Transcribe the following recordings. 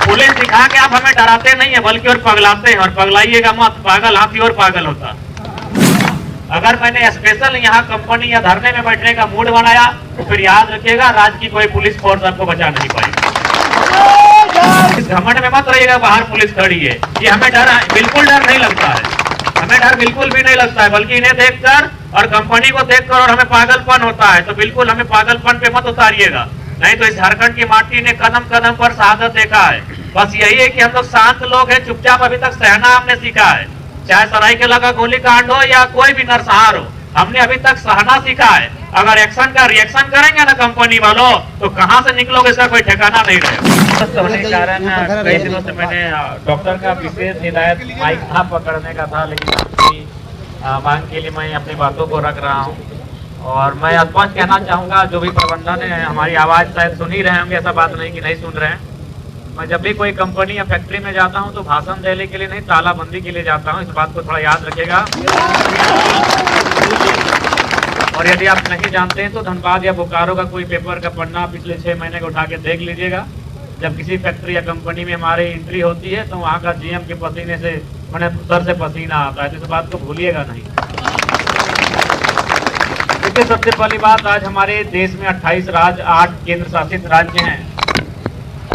Police दिखा के आप हमें डराते नहीं है बल्कि और पगलाते हैं, और पगलाइएगा मत, पागल हाथी और पागल होता। अगर मैंने स्पेशल यहाँ कंपनी या धरने में बैठने का मूड बनाया तो फिर याद रखिएगा राज्य की कोई पुलिस फोर्स आपको बचा नहीं पाएगी। इस घमंड में मत रहिएगा बाहर पुलिस खड़ी है, ये हमें डर बिल्कुल डर नहीं लगता है, हमें डर बिल्कुल भी नहीं लगता है, बल्कि इन्हें देखकर और कंपनी को देखकर और हमें पागलपन होता है। तो बिल्कुल हमें पागलपन पे मत उतारिएगा, नहीं तो इस झारखंड की माटी ने कदम कदम पर शहादत देखा है। बस यही है कि हम लोग शांत लोग हैं, चुपचाप अभी तक सहना हमने सीखा है, चाहे सरायकेला का गोली कांड हो या कोई भी नरसंहार हो, हमने अभी तक सहना सीखा है। अगर एक्शन का रिएक्शन करेंगे ना कंपनी वालों तो कहां से निकलोगे इसका कोई ठिकाना नहीं रहेगा। होने के कारण कई दिनों से मैंने डॉक्टर का विशेष हिदायत माइक था पकड़ने का था, लेकिन अपनी मांग के लिए मैं अपनी बातों को रख रहा हूँ। और मैं स्पष्ट कहना चाहूँगा, जो भी प्रबंधन है हमारी आवाज़ शायद सुन ही रहे होंगे, ऐसा बात नहीं कि नहीं सुन रहे हैं। मैं जब भी कोई कंपनी या फैक्ट्री में जाता हूं तो भाषण देने के लिए नहीं, तालाबंदी के लिए जाता हूं, इस बात को थोड़ा याद रखिएगा। और यदि आप नहीं जानते हैं तो धनबाद या बोकारो का कोई पेपर का पन्ना पिछले 6 महीने का उठा के देख लीजिएगा। जब किसी फैक्ट्री या कंपनी में हमारी एंट्री होती है तो वहाँ का जीएम के पसीने से मैंने सर से पसीना आता है, तो इस बात को भूलिएगा नहीं। देखिए, सबसे पहली बात, आज हमारे देश में 28 राज्य, 8 केंद्र शासित राज्य हैं,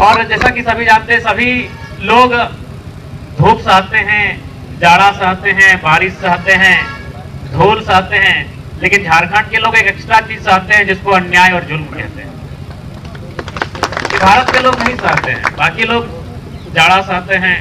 और जैसा कि सभी जानते हैं, सभी लोग धूप सहते हैं, जाड़ा सहते हैं, बारिश सहते हैं, धूल सहते हैं, लेकिन झारखंड के लोग एक एक्स्ट्रा चीज सहते हैं जिसको अन्याय और जुल्म कहते हैं। भारत के लोग नहीं सहते हैं, बाकी लोग जाड़ा सहते हैं,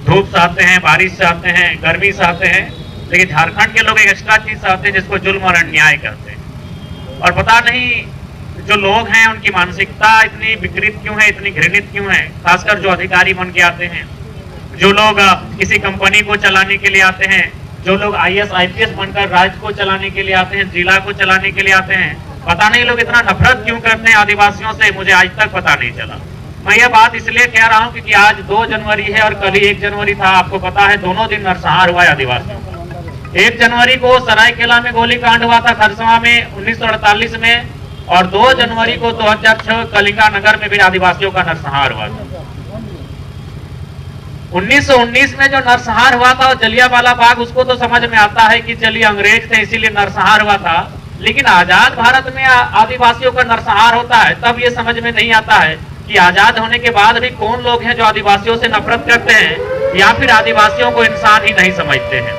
धूप सहते हैं, बारिश सहते हैं, गर्मी सहते हैं, लेकिन झारखंड के लोग एक एक्स्ट्रा चीज सहते हैं जिसको जुल्म और अन्याय कहते हैं। और पता नहीं जो लोग हैं उनकी मानसिकता इतनी विकृत क्यों है, इतनी घृणित क्यों है, खासकर जो अधिकारी बन के आते हैं, जो लोग किसी कंपनी को चलाने के लिए आते हैं, जो लोग IAS IPS बनकर राज्य को चलाने के लिए आते हैं, जिला को चलाने के लिए आते हैं, पता नहीं लोग इतना नफरत क्यों करते हैं आदिवासियों से, मुझे आज तक पता नहीं चला। मैं ये बात इसलिए कह रहा हूँ क्योंकि आज 2 जनवरी है और कल ही 1 जनवरी था। आपको पता है दोनों दिन नरसंहार हुआ है आदिवासियों का। 1 जनवरी को सरायकेला में गोली कांड हुआ था, खरसवा में 1948 में, और 2 जनवरी को 2006 कलिंगा नगर में भी आदिवासियों का नरसंहार हुआ था। 1919 में जो नरसंहार हुआ था, जलियांवाला बाग, उसको तो समझ में आता है कि चलिए अंग्रेज थे इसीलिए नरसंहार हुआ था, लेकिन आजाद भारत में आदिवासियों का नरसंहार होता है तब ये समझ में नहीं आता है कि आजाद होने के बाद भी कौन लोग हैं जो आदिवासियों से नफरत करते हैं या फिर आदिवासियों को इंसान ही नहीं समझते हैं।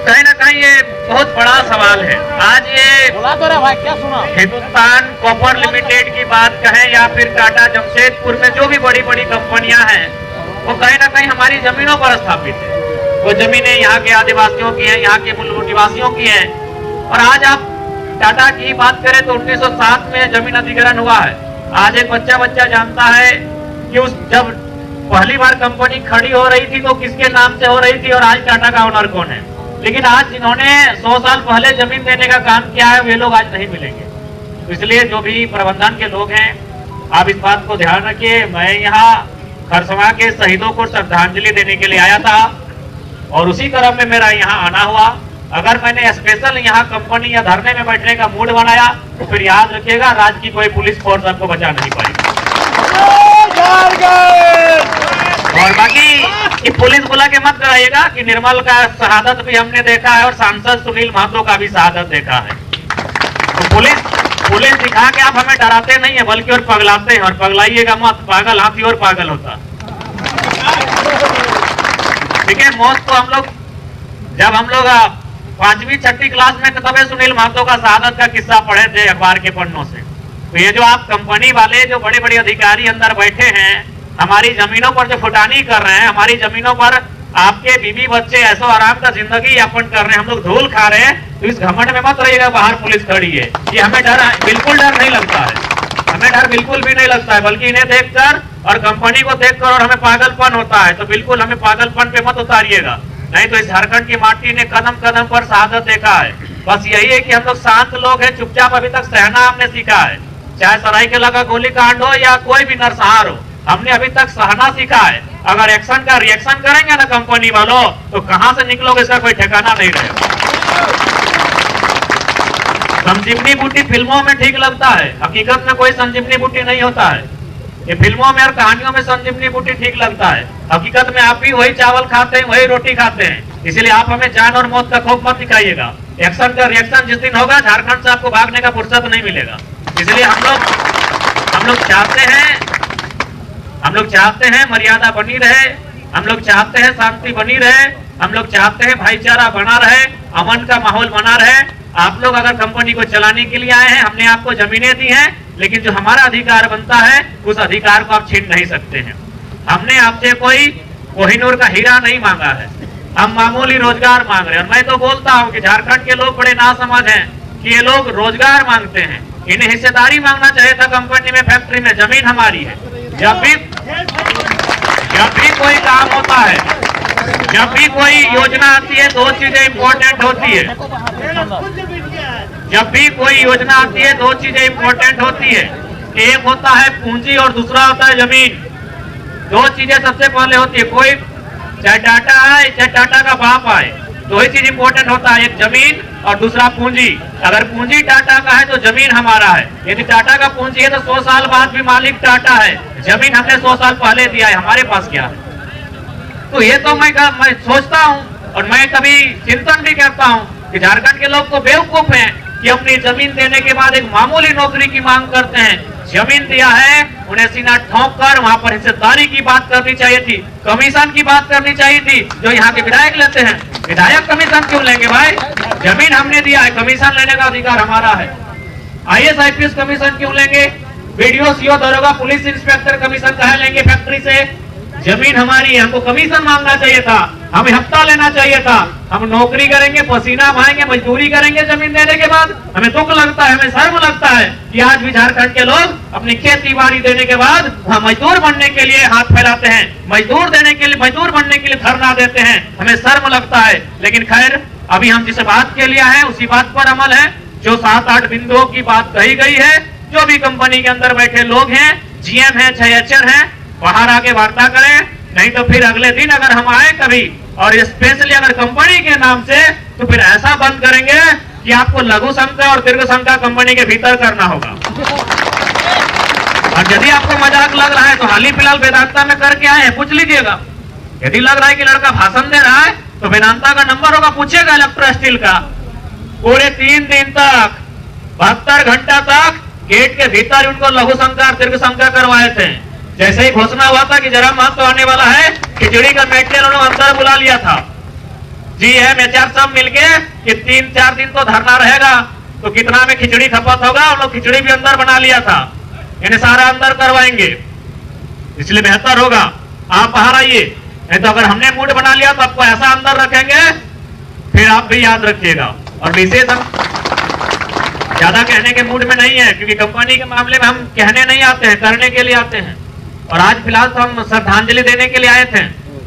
कहीं ना कहीं ये बहुत बड़ा सवाल है। आज ये हिंदुस्तान कॉपर लिमिटेड की बात कहें या फिर टाटा जमशेदपुर में जो भी बड़ी बड़ी कंपनियां हैं, वो कहीं ना कहीं हमारी जमीनों पर स्थापित है। वो जमीनें यहाँ के आदिवासियों की हैं, यहाँ के मूल निवासियों की हैं। और आज आप टाटा की बात करें तो 1907 में जमीन अधिग्रहण हुआ है। आज एक बच्चा जानता है कि उस जब पहली बार कंपनी खड़ी हो रही थी तो किसके नाम से हो रही थी और आज टाटा का ओनर कौन है। लेकिन आज जिन्होंने 100 साल पहले जमीन देने का काम किया है वे लोग आज नहीं मिलेंगे। तो इसलिए जो भी प्रबंधन के लोग हैं, आप इस बात को ध्यान रखिए। मैं यहाँ खरसवा के शहीदों को श्रद्धांजलि देने के लिए आया था और उसी क्रम में मेरा यहाँ आना हुआ। अगर मैंने स्पेशल यहाँ कंपनी या धरने में बैठने का मूड बनाया तो फिर याद रखिएगा राज्य की कोई पुलिस फोर्स आपको बचा नहीं पाएगी। और बाकी कि पुलिस बुला के मत कराइएगा कि निर्मल का शहादत भी हमने देखा है और सांसद सुनील महतो का भी शहादत देखा है। तो पुलिस दिखा के आप हमें डराते नहीं है बल्कि और पगलाते हैं, और पगलाइएगा मत, पागल हाथी और पागल होता। ठीक है, मौत तो जब हम लोग 5वीं 6वीं क्लास में तबे सुनील महतो का शहादत का किस्सा पढ़े थे अखबार के पन्नों से। तो ये जो आप कंपनी वाले जो बड़े बड़े अधिकारी अंदर बैठे हैं, हमारी जमीनों पर जो फुटानी कर रहे हैं, हमारी जमीनों पर आपके बीवी बच्चे ऐसो आराम का जिंदगी यापन कर रहे हैं, हम लोग धूल खा रहे हैं, तो इस घमंड में मत रहिएगा बाहर पुलिस खड़ी है। ये हमें बिल्कुल डर नहीं लगता है, हमें डर बिल्कुल भी नहीं लगता है, बल्कि इन्हें देखकर और कंपनी को देखकर और हमें पागलपन होता है। तो बिल्कुल हमें पागलपन पे मत उतारिएगा, नहीं तो इस झारखंड की माटी ने कदम कदम पर शहादत देखा है। बस यही है कि हम लोग शांत लोग हैं, चुपचाप अभी तक सहना हमने सीखा है। चाहे सरायकेला का गोली कांड हो या कोई भी नरसंहार हो, हमने अभी तक सहना सीखा है। अगर एक्शन का रिएक्शन करेंगे ना कंपनी वालों तो कहां से निकलोगे इसका कोई ठिकाना नहीं रहेगा। संजीवनी बूटी फिल्मों में ठीक लगता है, हकीकत में कोई संजीवनी बूटी नहीं होता है। ये फिल्मों में और कहानियों में संजीवनी बूटी ठीक लगता है, हकीकत में आप भी वही चावल खाते हैं, वही रोटी खाते हैं। इसलिए आप हमें जान और मौत का खौफ मत दिखाइएगा। एक्शन का रिएक्शन जिस दिन होगा, झारखंड से आपको भागने का फुर्सत नहीं मिलेगा। इसलिए हम लोग चाहते हैं मर्यादा बनी रहे, हम लोग चाहते हैं शांति बनी रहे, हम लोग चाहते हैं भाईचारा बना रहे, अमन का माहौल बना रहे। आप लोग अगर कंपनी को चलाने के लिए आए हैं, हमने आपको जमीनें दी हैं, लेकिन जो हमारा अधिकार बनता है उस अधिकार को आप छीन नहीं सकते हैं। हमने आपसे कोई कोहिनूर का हीरा नहीं मांगा है, हम मामूली रोजगार मांग रहे हैं। और मैं तो बोलता हूं कि झारखंड के लोग बड़े नासमझ हैं कि ये लोग रोजगार मांगते हैं, इन्हें हिस्सेदारी मांगना चाहिए था कंपनी में, फैक्ट्री में। जमीन हमारी है। जब भी कोई काम होता है, जब भी कोई योजना आती है, दो चीजें इंपॉर्टेंट होती है। जब भी कोई योजना आती है, दो चीजें इंपॉर्टेंट होती है, एक होता है पूंजी और दूसरा होता है जमीन। दो चीजें सबसे पहले होती है। कोई चाहे टाटा आए चाहे टाटा का बाप आए, दो ही चीज इंपॉर्टेंट होता है, एक जमीन और दूसरा पूंजी। अगर पूंजी टाटा का है तो जमीन हमारा है। यदि टाटा का पूंजी है तो 100 साल बाद भी मालिक टाटा है, जमीन हमने 100 साल पहले दिया है, हमारे पास क्या है। तो ये तो मैं सोचता हूँ और मैं कभी चिंतन भी करता हूँ कि झारखंड के लोग तो बेवकूफ हैं कि अपनी जमीन देने के बाद एक मामूली नौकरी की मांग करते हैं। जमीन दिया है, उन्हें सीना ठोक कर वहां पर हिस्सेदारी की बात करनी चाहिए थी, कमीशन की बात करनी चाहिए थी, जो यहाँ के विधायक लेते हैं। विधायक कमीशन क्यों लेंगे भाई? जमीन हमने दिया है, कमीशन लेने का अधिकार हमारा है। IAS IPS कमीशन क्यों लेंगे? BDO CO दरोगा पुलिस इंस्पेक्टर कमीशन कहाँ लेंगे? फैक्ट्री से। जमीन हमारी है, हमको कमीशन मांगना चाहिए था, हमें हफ्ता लेना चाहिए था। हम नौकरी करेंगे, पसीना बहाएंगे, मजदूरी करेंगे जमीन देने के बाद। हमें दुख लगता है, हमें शर्म लगता है कि आज भी झारखंड के लोग अपनी खेती बाड़ी देने के बाद वहाँ मजदूर बनने के लिए हाथ फैलाते हैं, मजदूर बनने के लिए धरना देते हैं। हमें शर्म लगता है। लेकिन खैर, अभी हम जिस बात के लिए आए हैं उसी बात पर अमल है। जो 7-8 बिंदुओं की बात कही गई है, जो भी कंपनी के अंदर बैठे लोग हैं, GM है, HR है, बाहर आके वार्ता करें। नहीं तो फिर अगले दिन अगर हम आए कभी और स्पेशली अगर कंपनी के नाम से, तो फिर ऐसा बंद करेंगे कि आपको लघु शंका और दीर्घ शंका कंपनी के भीतर करना होगा। और यदि आपको मजाक लग रहा है तो हाल ही फिलहाल वेदांता में करके आए हैं, पूछ लीजिएगा। यदि लग रहा है कि लड़का भाषण दे रहा है तो वेदांता का नंबर होगा, पूछेगा इलेक्ट्रो स्टील का। पूरे 3 दिन तक 72 घंटा तक गेट के भीतर उनको लघु शंका और दीर्घ शंका करवाए थे। जैसे ही घोषणा हुआ था कि जरा महत्व आने वाला है, खिचड़ी का मेटेरियल उन्होंने अंदर बुला लिया था। GM HR सब मिलके कि 3-4 दिन तो धरना रहेगा, तो कितना में खिचड़ी खपत होगा, उन लोग खिचड़ी भी अंदर बना लिया था। इन्हें सारा अंदर करवाएंगे, इसलिए बेहतर होगा आप बाहर आइए। नहीं तो अगर हमने मूड बना लिया तो आपको ऐसा अंदर रखेंगे, फिर आप भी याद रखिएगा। और विशेष हम ज्यादा कहने के मूड में नहीं है, क्योंकि कंपनी के मामले में हम कहने नहीं आते हैं, करने के लिए आते हैं। और आज फिलहाल तो हम श्रद्धांजलि देने के लिए आए थे।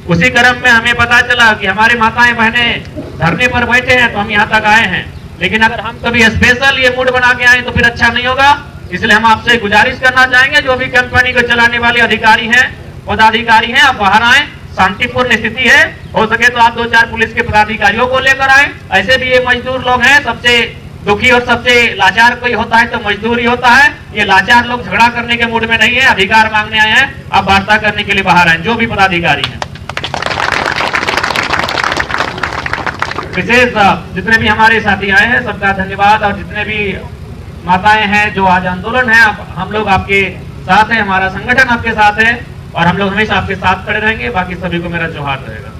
उसी क्रम में हमें पता चला कि हमारी माताएं बहनें धरने पर बैठे हैं, तो हम यहाँ तक आए हैं। लेकिन अगर हम कभी स्पेशल ये मूड बना के आए तो फिर अच्छा नहीं होगा। इसलिए हम आपसे गुजारिश करना चाहेंगे, जो भी कंपनी को चलाने वाले अधिकारी हैं, पदाधिकारी हैं, आप बाहर आए। शांतिपूर्ण स्थिति है, हो सके तो आप 2-4 पुलिस के पदाधिकारियों को लेकर आए। ऐसे भी ये मजदूर लोग हैं, सबसे दुखी और सबसे लाचार कोई होता है तो मजदूर ही होता है। ये लाचार लोग झगड़ा करने के मूड में नहीं है, अधिकार मांगने आए हैं। आप वार्ता करने के लिए बाहर आए, जो भी पदाधिकारी हैं। विशेष जितने भी हमारे साथी आए हैं सबका धन्यवाद। और जितने भी माताएं हैं जो आज आंदोलन है, हम लोग आपके साथ हैं, हमारा संगठन आपके साथ है और हम लोग हमेशा आपके साथ खड़े रहेंगे। बाकी सभी को मेरा जोहार रहेगा।